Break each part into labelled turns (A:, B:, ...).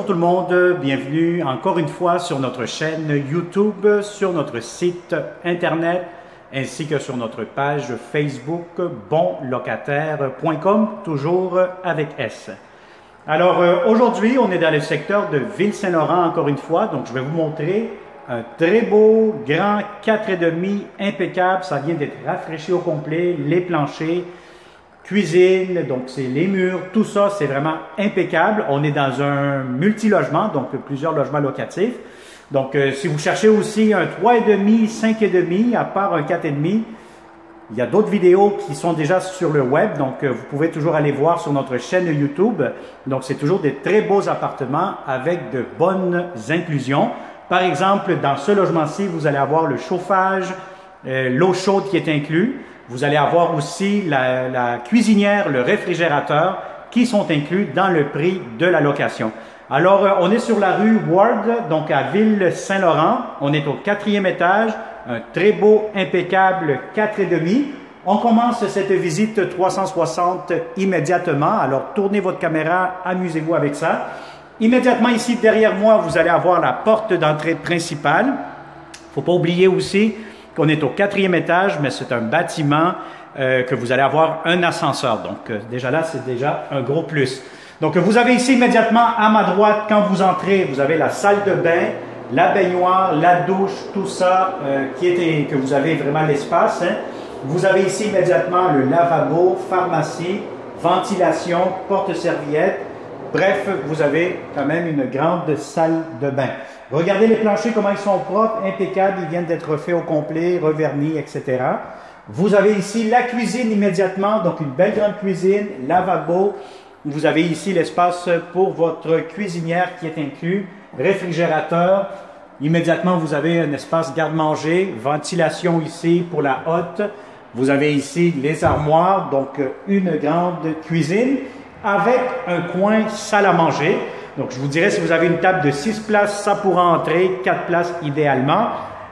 A: bonjour tout le monde, bienvenue encore une fois sur notre chaîne YouTube, sur notre site internet ainsi que sur notre page Facebook bonlocataire.com, toujours avec S. Alors aujourd'hui on est dans le secteur de Ville-Saint-Laurent encore une fois, donc je vais vous montrer un très beau grand 4,5 impeccable, ça vient d'être rafraîchi au complet, les planchers, cuisine, donc c'est les murs, tout ça c'est vraiment impeccable. On est dans un multi-logement, donc plusieurs logements locatifs. Donc si vous cherchez aussi un 3,5, 5,5, à part un 4,5, il y a d'autres vidéos qui sont déjà sur le web, donc vous pouvez toujours aller voir sur notre chaîne YouTube. Donc c'est toujours des très beaux appartements avec de bonnes inclusions. Par exemple, dans ce logement-ci, vous allez avoir le chauffage, l'eau chaude qui est inclus. Vous allez avoir aussi la cuisinière, le réfrigérateur qui sont inclus dans le prix de la location. Alors, on est sur la rue Ward, donc à Ville-Saint-Laurent. On est au 4e étage, un très beau, impeccable 4,5. On commence cette visite 360 immédiatement. Alors, tournez votre caméra, amusez-vous avec ça. Immédiatement ici, derrière moi, vous allez avoir la porte d'entrée principale. Il ne faut pas oublier aussi qu'on est au 4e étage, mais c'est un bâtiment que vous allez avoir un ascenseur. Donc, déjà là, c'est déjà un gros plus. Donc, vous avez ici immédiatement à ma droite, quand vous entrez, vous avez la salle de bain, la baignoire, la douche, tout ça que vous avez vraiment l'espace. Hein. Vous avez ici immédiatement le lavabo, pharmacie, ventilation, porte-serviette. Bref, vous avez quand même une grande salle de bain. Regardez les planchers, comment ils sont propres, impeccables, ils viennent d'être faits au complet, revernis, etc. Vous avez ici la cuisine immédiatement, donc une belle grande cuisine, lavabo. Vous avez ici l'espace pour votre cuisinière qui est inclus, réfrigérateur. Immédiatement, vous avez un espace garde-manger, ventilation ici pour la hotte. Vous avez ici les armoires, donc une grande cuisine avec un coin salle à manger. Donc, je vous dirais, si vous avez une table de 6 places, ça pourra entrer, 4 places idéalement.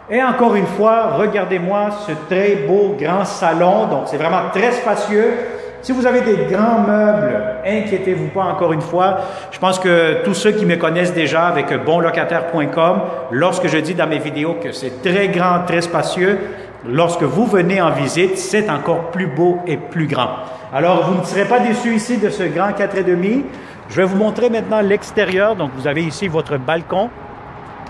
A: Et encore une fois, regardez-moi ce très beau grand salon. Donc, c'est vraiment très spacieux. Si vous avez des grands meubles, inquiétez-vous pas encore une fois. Je pense que tous ceux qui me connaissent déjà avec bonlocataire.com, lorsque je dis dans mes vidéos que c'est très grand, très spacieux, lorsque vous venez en visite, c'est encore plus beau et plus grand. Alors, vous ne serez pas déçus ici de ce grand 4,5. Je vais vous montrer maintenant l'extérieur. Donc, vous avez ici votre balcon.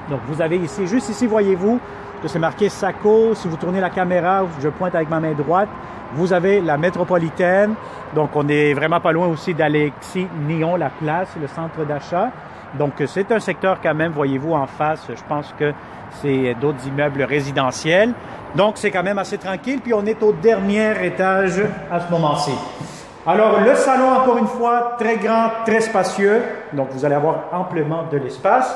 A: Donc, vous avez ici, juste ici, voyez-vous, que c'est marqué Saco. Si vous tournez la caméra, je pointe avec ma main droite. Vous avez la métropolitaine. Donc, on est vraiment pas loin aussi d'Alexis Nihon, la place, le centre d'achat. Donc, c'est un secteur quand même, voyez-vous, en face. Je pense que c'est d'autres immeubles résidentiels. Donc, c'est quand même assez tranquille. Puis, on est au dernier étage à ce moment-ci. Alors, le salon, encore une fois, très grand, très spacieux. Donc, vous allez avoir amplement de l'espace.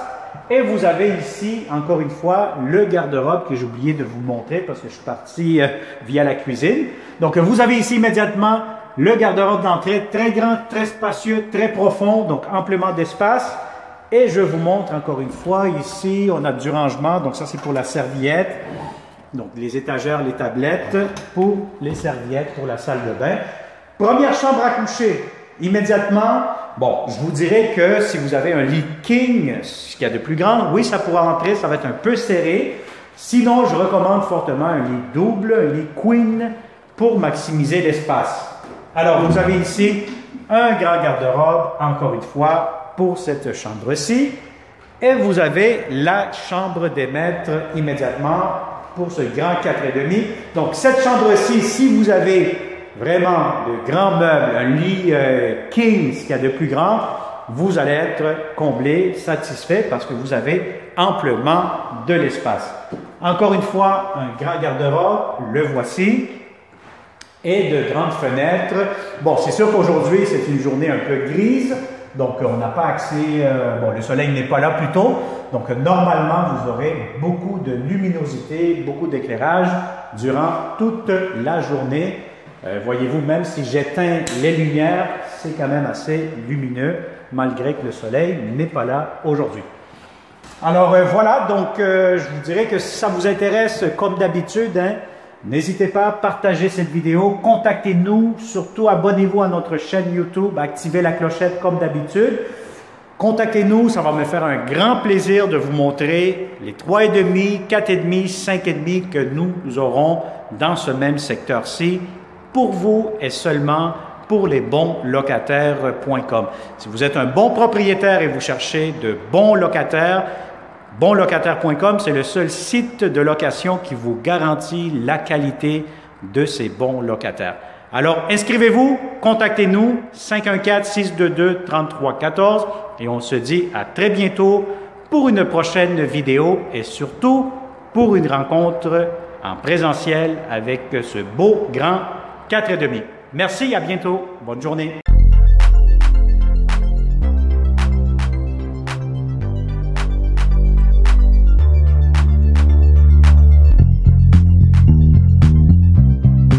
A: Et vous avez ici, encore une fois, le garde-robe que j'ai oublié de vous montrer parce que je suis parti via la cuisine. Donc, vous avez ici immédiatement le garde-robe d'entrée, très grand, très spacieux, très profond, donc amplement d'espace. Et je vous montre encore une fois, ici, on a du rangement. Donc, ça, c'est pour la serviette. Donc, les étagères, les tablettes pour les serviettes pour la salle de bain. Première chambre à coucher, immédiatement, bon, je vous dirais que si vous avez un lit king, ce qu'il y a de plus grand, oui, ça pourra entrer, ça va être un peu serré. Sinon, je recommande fortement un lit double, un lit queen, pour maximiser l'espace. Alors, vous avez ici un grand garde-robe, encore une fois, pour cette chambre-ci. Et vous avez la chambre des maîtres immédiatement pour ce grand 4,5. Donc, cette chambre-ci, si vous avez vraiment de grands meubles, un lit king, ce qu'il y a de plus grand, vous allez être comblé, satisfait parce que vous avez amplement de l'espace. Encore une fois, un grand garde-robe, le voici, et de grandes fenêtres. Bon, c'est sûr qu'aujourd'hui, c'est une journée un peu grise, donc on n'a pas accès, bon, le soleil n'est pas là plus tôt, donc normalement, vous aurez beaucoup de luminosité, beaucoup d'éclairage durant toute la journée. Voyez-vous, même si j'éteins les lumières, c'est quand même assez lumineux, malgré que le soleil n'est pas là aujourd'hui. Alors voilà, donc je vous dirais que si ça vous intéresse, comme d'habitude, hein, n'hésitez pas à partager cette vidéo, contactez-nous, surtout abonnez-vous à notre chaîne YouTube, activez la clochette comme d'habitude. Contactez-nous, ça va me faire un grand plaisir de vous montrer les 3,5, 4,5, 5,5 que nous aurons dans ce même secteur-ci pour vous et seulement pour les bons locataires.com. Si vous êtes un bon propriétaire et vous cherchez de bons locataires, bonlocataire.com, c'est le seul site de location qui vous garantit la qualité de ces bons locataires. Alors, inscrivez-vous, contactez-nous, 514-622-3314 et on se dit à très bientôt pour une prochaine vidéo et surtout pour une rencontre en présentiel avec ce beau grand 4,5. Merci, à bientôt. Bonne journée.